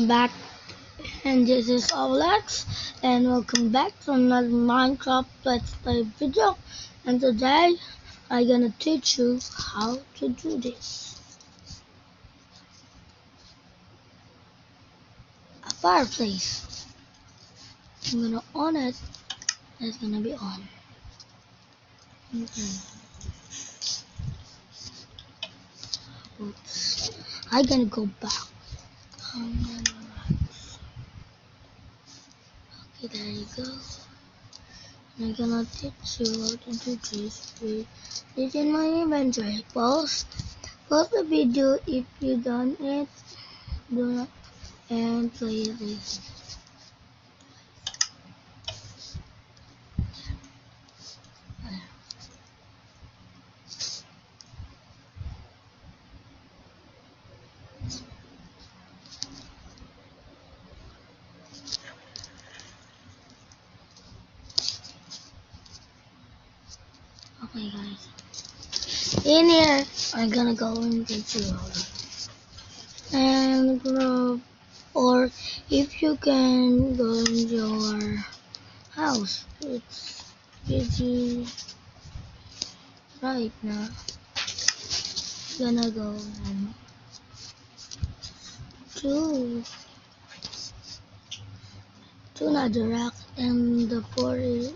back, and this is Alex, and welcome back to another Minecraft Let's Play video. And today, I'm gonna teach you how to do this. A fireplace. I'm gonna on it. It's gonna be on. Oops. I'm gonna go back. Okay, there you go. I'm gonna teach you how to do this with it in my inventory. Pause the video if you done it, do not, and play this. Okay guys, in here I'm gonna go into and grab, or if you can go in your house, it's busy right now. Gonna go to another rack, and the four is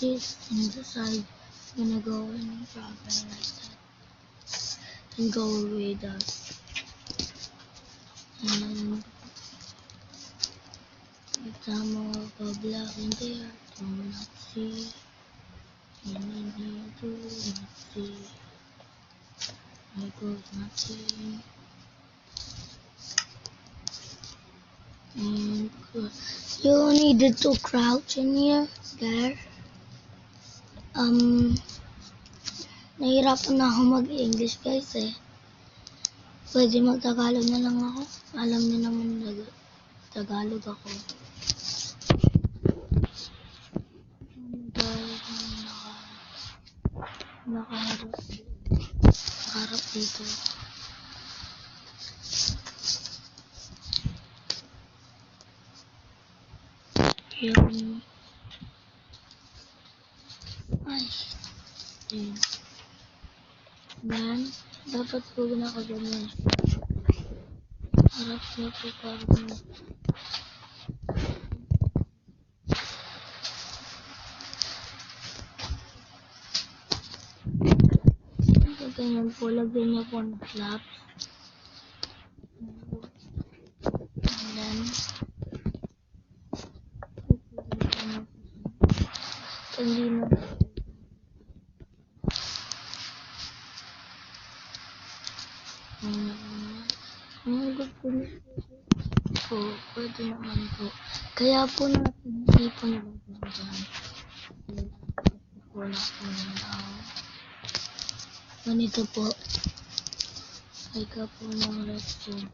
this in the side. Gonna go and drop it like that and go with that, and put some more of a block in there. Do not see, and in here do not see. There goes nothing. And you needed to crouch in here, there. Nahirapan na ako mag-English guys eh. Pwede mag-Tagalog na lang ako. Alam niyo naman Tagalog ako. Nakaharap dito. Yung yan, dapat po ganyan. Harap niyo po parang ganyan po, lagyan niyo po ng flaps. And then hindi na po, pwede naman po. Kaya po natin hindi po nilagyan po natin ganito po. Kaya po ng redstone.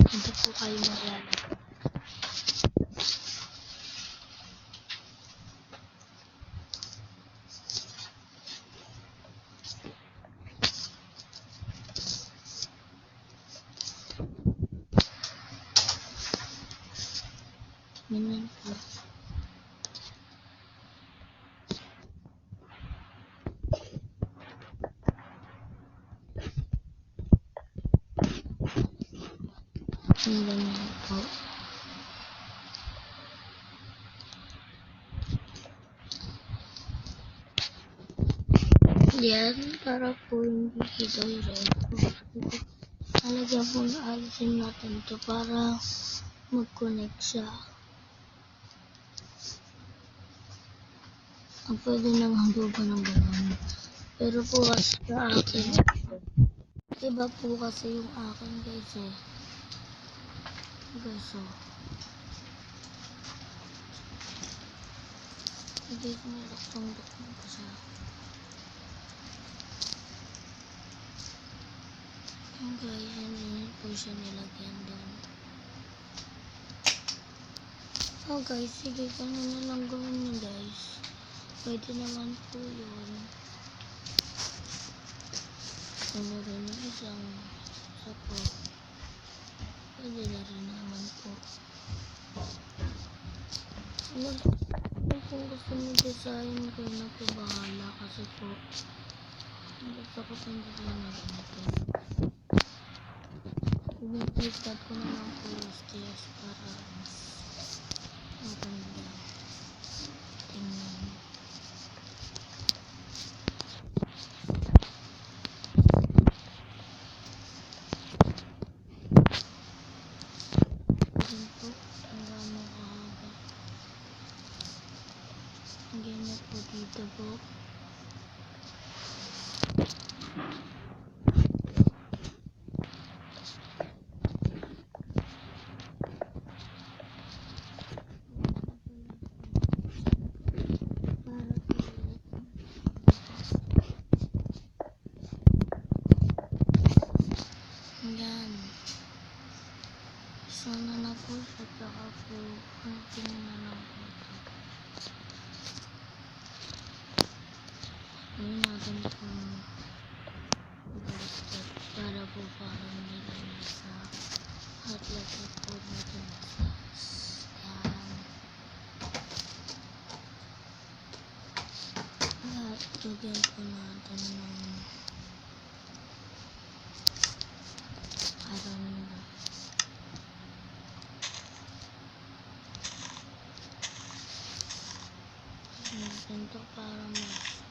Hindi po kayo malalagay. Ganyan po. Ganyan po. Yan, para po hindi i-direct po. Talaga po naalisin natin to para mag-connect siya. Ang pwede nang hanggawa ng gano'n. Pero po kasi sa akin, iba po kasi yung akin guys eh. Guys so. Hindi ko nilaktong-laktong ko siya. Yung guys, hindi po siya nilagyan doon. Oh guys, sige, ganun na lang gawin nyo guys. Pwede naman po yun. Ano rin yung isang isa po. Pwede na rin naman po. Ano kung gusto mo design ko na po bahala kasi po gusto ko pong design na ganito. Ibigtad ko na lang po yung stairs para maganda tingnan. Yan po, ang gano'ng kahaba. Ganyan po dito po. Yan. Sana na po siya saka po konting na lang po ito. Ngayon natin po baliktad para po parang nilagay sa at lagay po natin sa yan. At lagyan po natin ng parang ganito para mas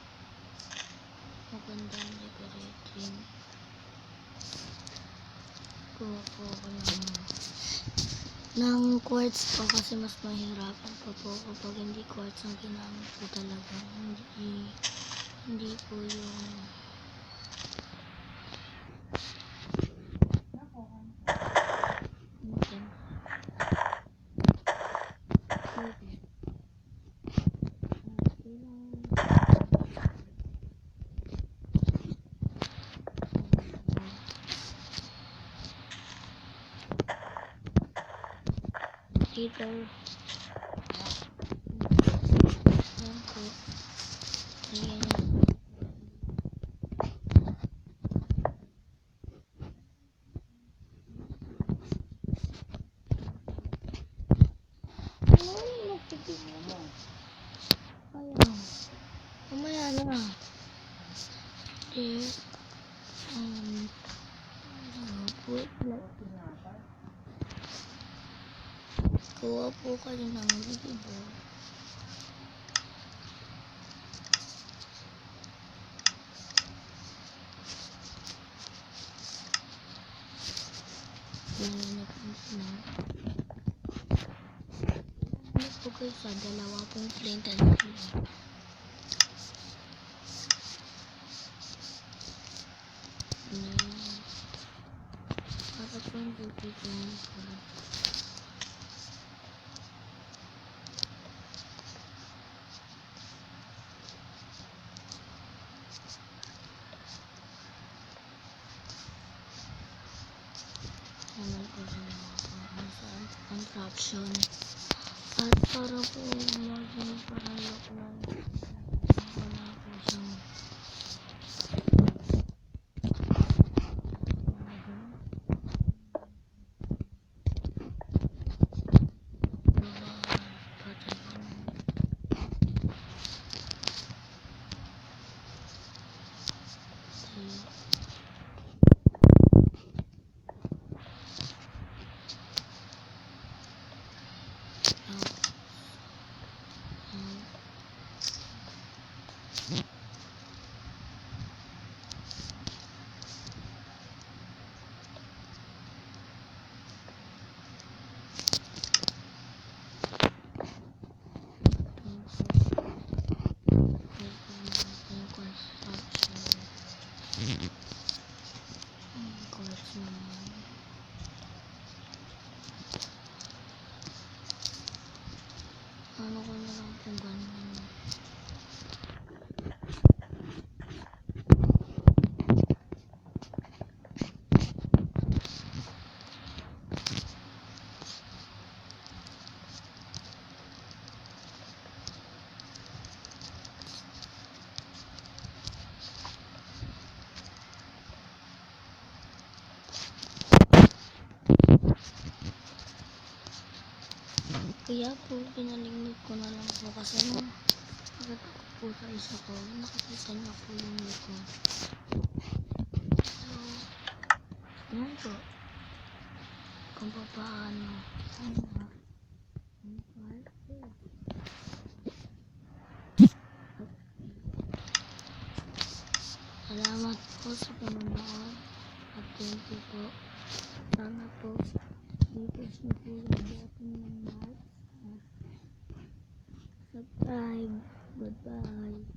magandang decorating. Kuha po ako ng quartz po kasi mas mahirapan pa po kapag hindi quartz ang ginamit po talaga. Hindi po yung dito. Yan po. Ayan. Ayan. Mamaya na. There. Kuha po kayo ng libo. Lalo na po na. Ano po kayo sa dalawa pong plain tanong. Para po yung beauty ko po. Naman po sila parang sa contraption. At para po maging parang look lang. Wala po siyang ano ko na lang kung ganun. Kaya po, pinalignit ko na lang po kasi nung nakita ko po sa isa ko, nakikita niya po yung likod. So, yan po. Kung paano. Salamat po sa panonood at thank you po. Sana po i-push niyo po yung button ng like at subscribe. Goodbye.